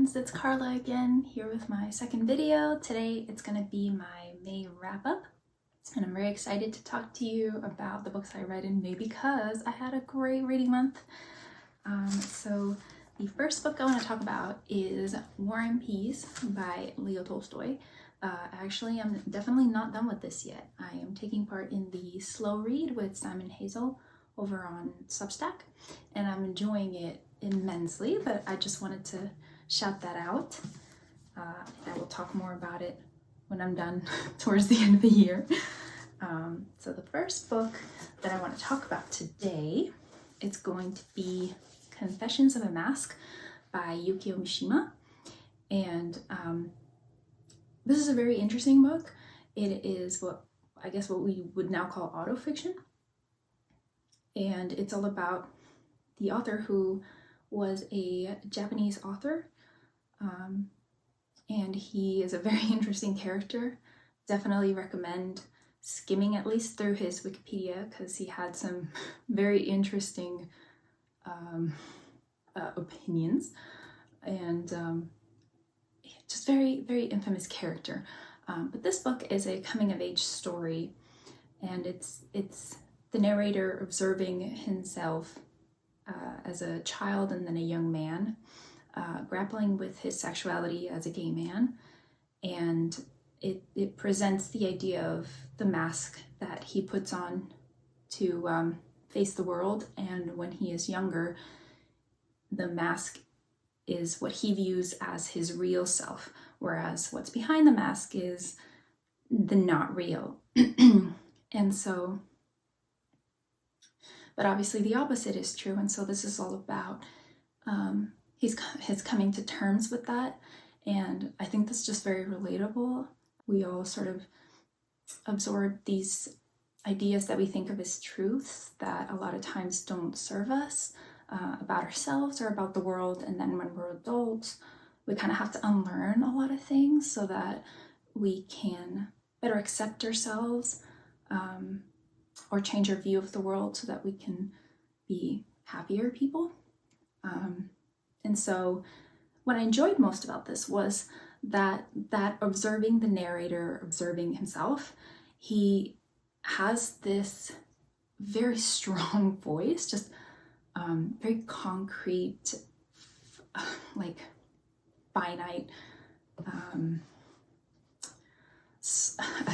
friends, it's Carla again, here with my second video. Today it's going to be my May wrap-up, and I'm very excited to talk to you about the books I read in May because I had a great reading month. So the first book I want to talk about is War and Peace by Leo Tolstoy. Actually, I'm definitely not done with this yet. I am taking part in the slow read with Simon Hazel over on Substack, and I'm enjoying it immensely, but I just wanted to shout that out. I will talk more about it when I'm done towards the end of the year. So the first book that I want to talk about today, it's going to be Confessions of a Mask by Yukio Mishima. And this is a very interesting book. It is what we would now call autofiction. And it's all about the author who was a Japanese author, and he is a very interesting character. Definitely recommend skimming at least through his Wikipedia because he had some very interesting opinions, and just very, very infamous character. But this book is a coming-of-age story, and it's the narrator observing himself as a child and then a young man, grappling with his sexuality as a gay man, and it presents the idea of the mask that he puts on to face the world. And when he is younger, the mask is what he views as his real self, whereas what's behind the mask is the not real. And so, but obviously the opposite is true, and so this is all about his coming to terms with that, and I think that's just very relatable. We all sort of absorb these ideas that we think of as truths that a lot of times don't serve us, about ourselves or about the world, and then when we're adults, we kind of have to unlearn a lot of things so that we can better accept ourselves, or change our view of the world so that we can be happier people. And so what I enjoyed most about this was that observing the narrator, observing himself, he has this very strong voice, just very concrete, like finite, I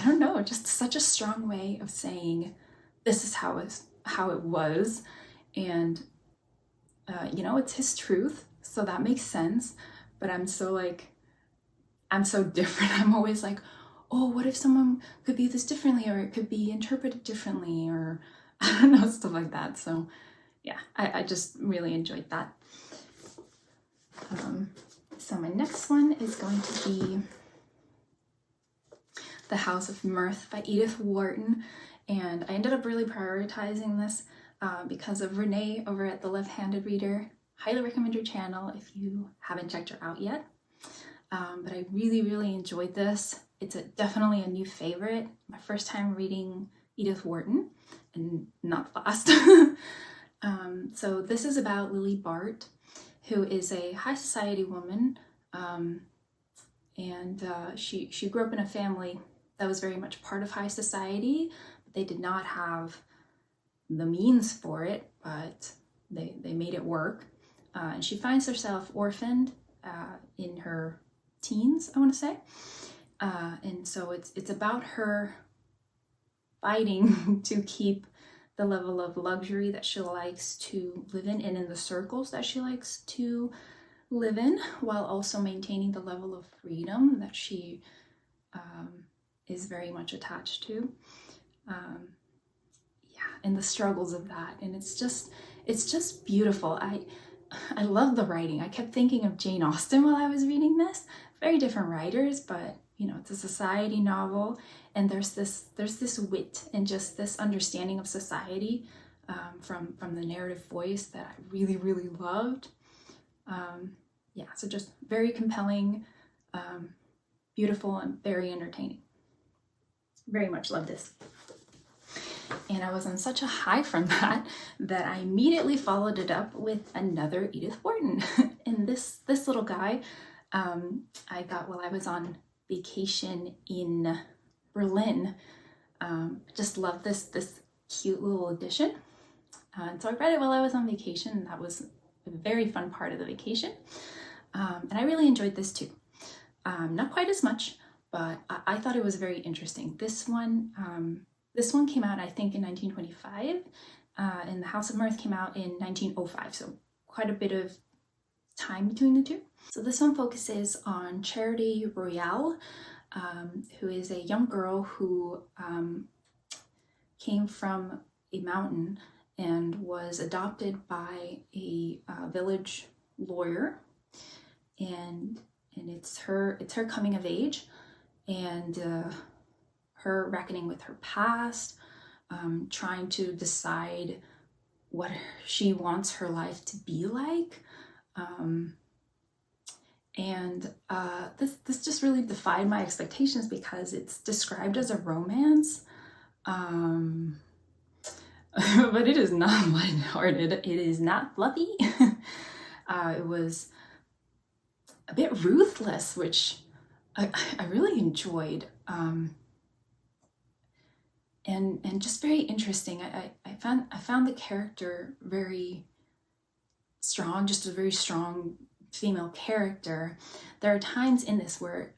don't know, just such a strong way of saying this is how it was, and it's his truth, so that makes sense. But I'm so different. I'm always like, oh, what if someone could view this differently, or it could be interpreted differently, or I don't know, stuff like that. So yeah, I just really enjoyed that. So my next one is going to be The House of Mirth by Edith Wharton, and I ended up really prioritizing this because of Renee over at The Left-Handed Reader. Highly recommend her channel if you haven't checked her out yet. But I really, really enjoyed this. It's definitely a new favorite. My first time reading Edith Wharton, and not the last. So this is about Lily Bart, who is a high society woman, and she grew up in a family that was very much part of high society, but they did not have the means for it, but they made it work. And she finds herself orphaned in her teens, I want to say. And so it's about her fighting to keep the level of luxury that she likes to live in and in the circles that she likes to live in, while also maintaining the level of freedom that she is very much attached to. And the struggles of that. And it's just beautiful. I love the writing. I kept thinking of Jane Austen while I was reading this. Very different writers, but it's a society novel, and there's this wit and just this understanding of society from the narrative voice that I really, really loved. So just very compelling, beautiful, and very entertaining. Very much love this. And I was on such a high from that I immediately followed it up with another Edith Wharton. And this little guy, I got while I was on vacation in Berlin. Just love this cute little edition. And so I read it while I was on vacation, and that was a very fun part of the vacation. And I really enjoyed this too. Not quite as much, but I thought it was very interesting. This one came out, I think, in 1925, and The House of Mirth came out in 1905, so quite a bit of time between the two. So this one focuses on Charity Royale, who is a young girl who came from a mountain and was adopted by a village lawyer, and it's her coming of age and her reckoning with her past, trying to decide what she wants her life to be like. This just really defied my expectations because it's described as a romance, but it is not lighthearted. It is not fluffy. It was a bit ruthless, which I really enjoyed, and just very interesting. I found the character very strong, just a very strong female character. There are times in this where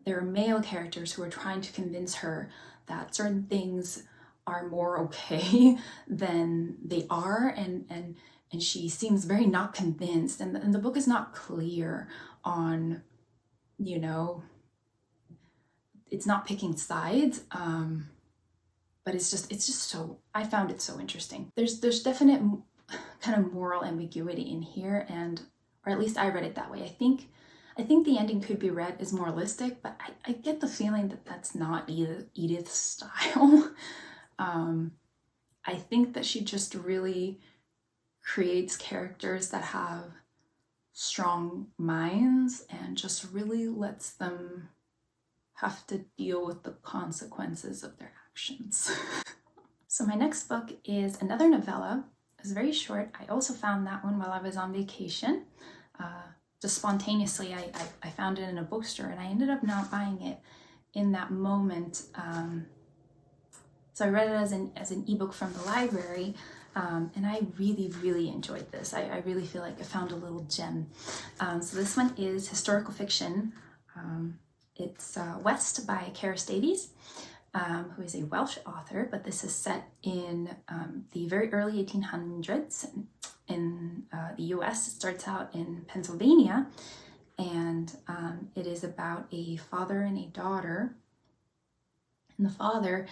there are male characters who are trying to convince her that certain things are more okay than they are, and she seems very not convinced, and the book is not clear on, you know, it's not picking sides, but it's just so, I found it so interesting. There's definite kind of moral ambiguity in here, or at least I read it that way. I think the ending could be read as moralistic, but I get the feeling that that's not Edith's style. I think that she just really creates characters that have strong minds and just really lets them have to deal with the consequences of their actions. So my next book is another novella. It's very short. I also found that one while I was on vacation. Just spontaneously, I found it in a bookstore, and I ended up not buying it in that moment. So I read it as an ebook from the library, and I really enjoyed this. I really feel like I found a little gem. So this one is historical fiction. It's West by Carys Davies, who is a Welsh author, but this is set in the very early 1800s in the US. It starts out in Pennsylvania, and it is about a father and a daughter. And the father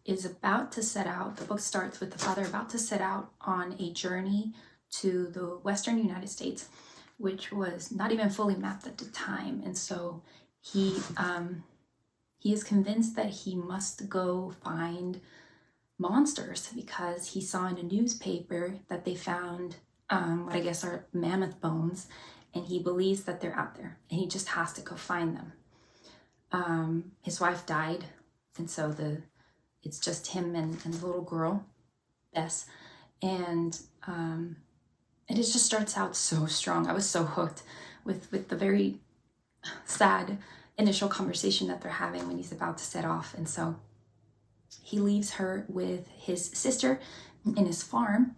is about to set out, the book starts with the father about to set out on a journey to the Western United States, which was not even fully mapped at the time. And so he is convinced that he must go find monsters because he saw in a newspaper that they found what I guess are mammoth bones, and he believes that they're out there, and he just has to go find them. His wife died, and so it's just him and the little girl, Bess, and it just starts out so strong. I was so hooked with the very sad initial conversation that they're having when he's about to set off. And so he leaves her with his sister in his farm,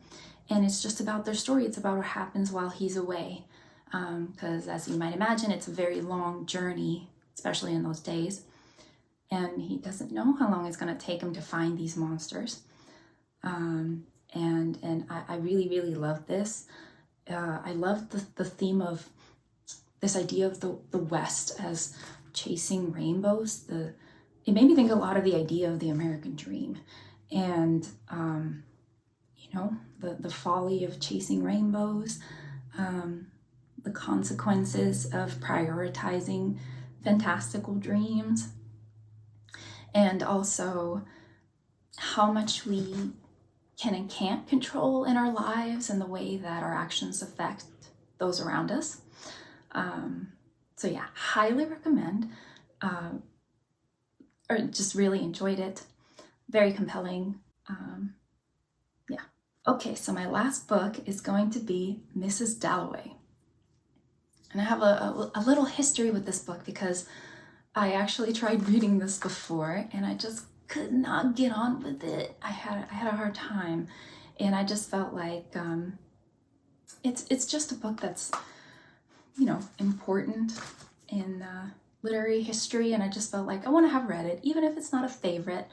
and it's just about their story. It's about what happens while he's away, because as you might imagine, it's a very long journey, especially in those days, and he doesn't know how long it's going to take him to find these monsters. And I really love this. I love the theme of this idea of the West as chasing rainbows. It made me think a lot of the idea of the American dream, and you know, the folly of chasing rainbows, the consequences of prioritizing fantastical dreams, and also how much we can and can't control in our lives and the way that our actions affect those around us. So yeah, highly recommend, or just really enjoyed it. Very compelling. Yeah. Okay, so my last book is going to be Mrs. Dalloway. And I have a little history with this book because I actually tried reading this before and I just could not get on with it. I had a hard time, and I just felt like it's just a book that's, you know, important in literary history, and I just felt like I want to have read it, even if it's not a favorite.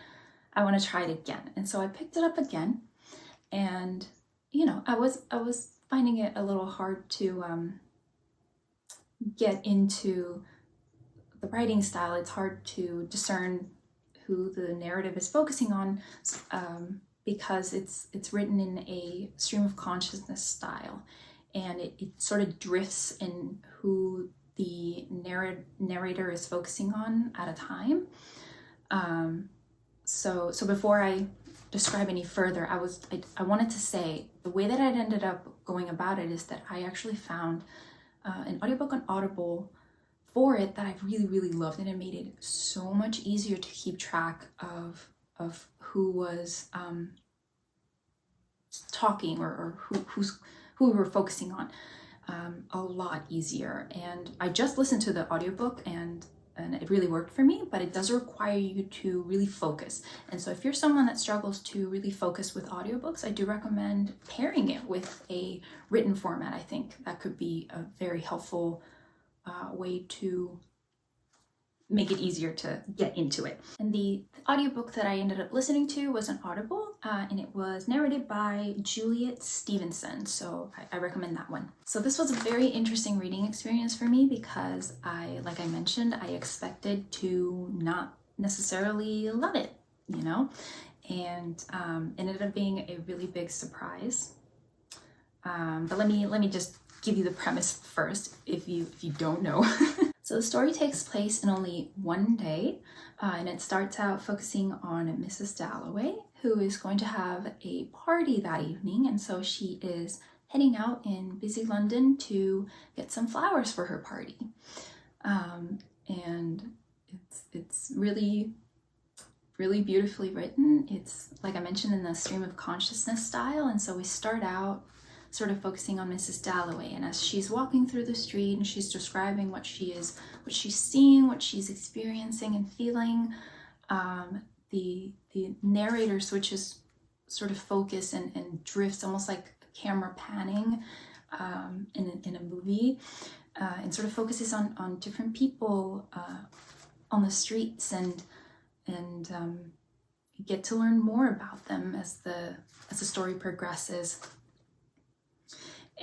I want to try it again, and so I picked it up again, and you know, I was finding it a little hard to get into the writing style. It's hard to discern who the narrative is focusing on because it's written in a stream of consciousness style, and it sort of drifts in who the narrator is focusing on at a time. So before I describe any further, I wanted to say the way that I ended up going about it is that I actually found an audiobook on Audible for it that I really loved, and it made it so much easier to keep track of who was talking or who we were focusing on, a lot easier. And I just listened to the audiobook and it really worked for me, but it does require you to really focus. And so if you're someone that struggles to really focus with audiobooks, I do recommend pairing it with a written format. I think that could be a very helpful way to make it easier to get into it. And the audiobook that I ended up listening to was an Audible, and it was narrated by Juliet Stevenson, so I recommend that one. So this was a very interesting reading experience for me because like I mentioned, I expected to not necessarily love it, you know, and ended up being a really big surprise. But let me just give you the premise first, if you don't know. So the story takes place in only one day, and it starts out focusing on Mrs. Dalloway, who is going to have a party that evening, and so she is heading out in busy London to get some flowers for her party. And it's really beautifully written. It's, like I mentioned, in the stream of consciousness style, and so we start out sort of focusing on Mrs. Dalloway, and as she's walking through the street and she's describing what she's seeing, what she's experiencing and feeling, the narrator switches sort of focus and drifts, almost like camera panning in a movie, and sort of focuses on different people on the streets, and you get to learn more about them as the story progresses.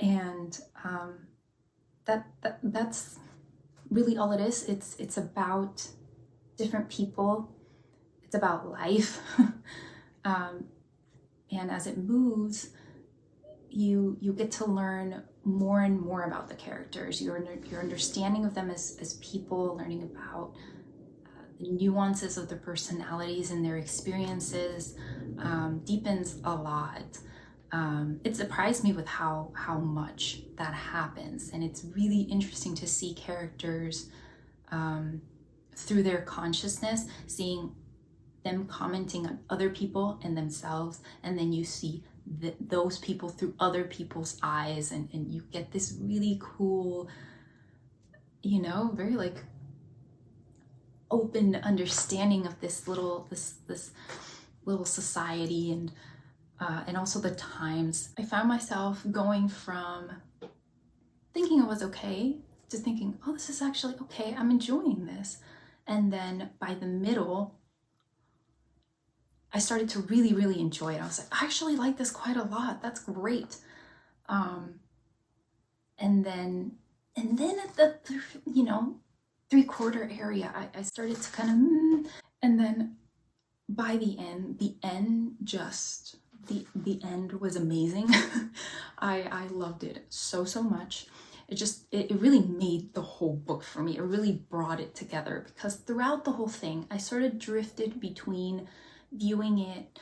And that's really all it is. It's about different people. It's about life. And as it moves, you get to learn more and more about the characters. Your understanding of them as people, learning about the nuances of their personalities and their experiences deepens a lot. It surprised me with how much that happens, and it's really interesting to see characters through their consciousness, seeing them commenting on other people and themselves, and then you see those people through other people's eyes, and you get this really cool, you know, very like open understanding of this little society, and also the times. I found myself going from thinking it was okay to thinking, oh, this is actually okay, I'm enjoying this. And then by the middle, I started to really enjoy it. I was like, I actually like this quite a lot. That's great. And then at the, you know, 3/4 area, I started to kind of, and then by the end just, the end was amazing. I loved it so much. It really made the whole book for me. It really brought it together, because throughout the whole thing, I sort of drifted between viewing it,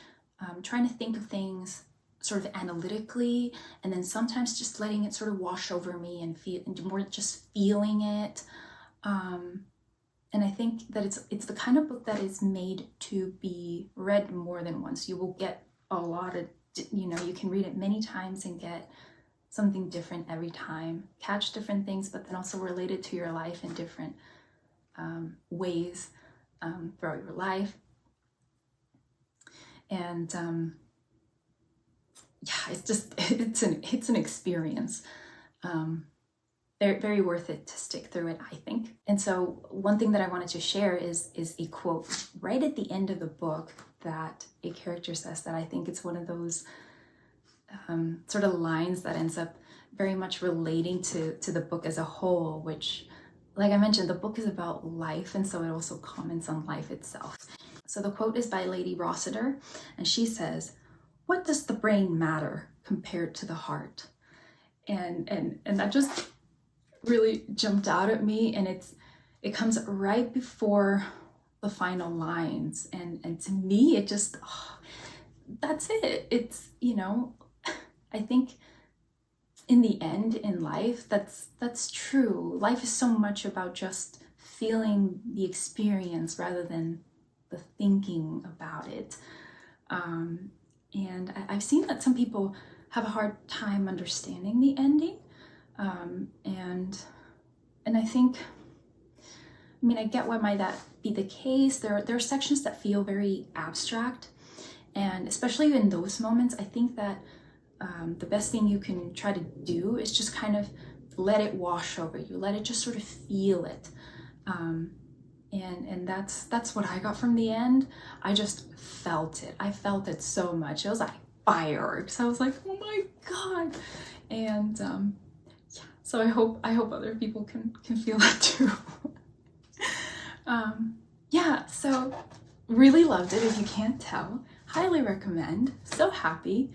trying to think of things sort of analytically, and then sometimes just letting it sort of wash over me and more just feeling it. And I think that it's the kind of book that is made to be read more than once. You will get a lot of, you know, you can read it many times and get something different every time, catch different things, but then also relate it to your life in different ways throughout your life. And yeah, it's an experience. Very, very worth it to stick through it, I think. And so one thing that I wanted to share is a quote right at the end of the book that a character says that I think it's one of those sort of lines that ends up very much relating to the book as a whole, which, like I mentioned, the book is about life, and so it also comments on life itself. So the quote is by Lady Rossiter, and she says, "What does the brain matter compared to the heart?" And that just really jumped out at me, and it comes right before the final lines, and to me it just, oh, that's it. It's, you know, I think in the end in life, that's true. Life is so much about just feeling the experience rather than the thinking about it. And I've seen that some people have a hard time understanding the ending. And I think, I mean, I get why might that be the case. There are sections that feel very abstract, and especially in those moments, I think that the best thing you can try to do is just kind of let it wash over you, let it just sort of feel it. And that's what I got from the end. I just felt it. I felt it so much. It was like fireworks. I was like, oh my God. And yeah, so I hope other people can feel that too. Yeah, so really loved it. If you can't tell, highly recommend. So happy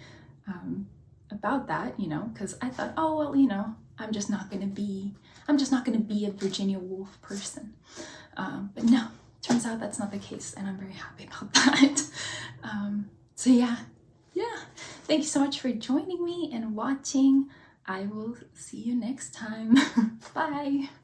about that, you know, because I thought, oh well, you know, I'm just not gonna be a Virginia Woolf person. But no, turns out that's not the case, and I'm very happy about that. So yeah. Thank you so much for joining me and watching. I will see you next time. Bye.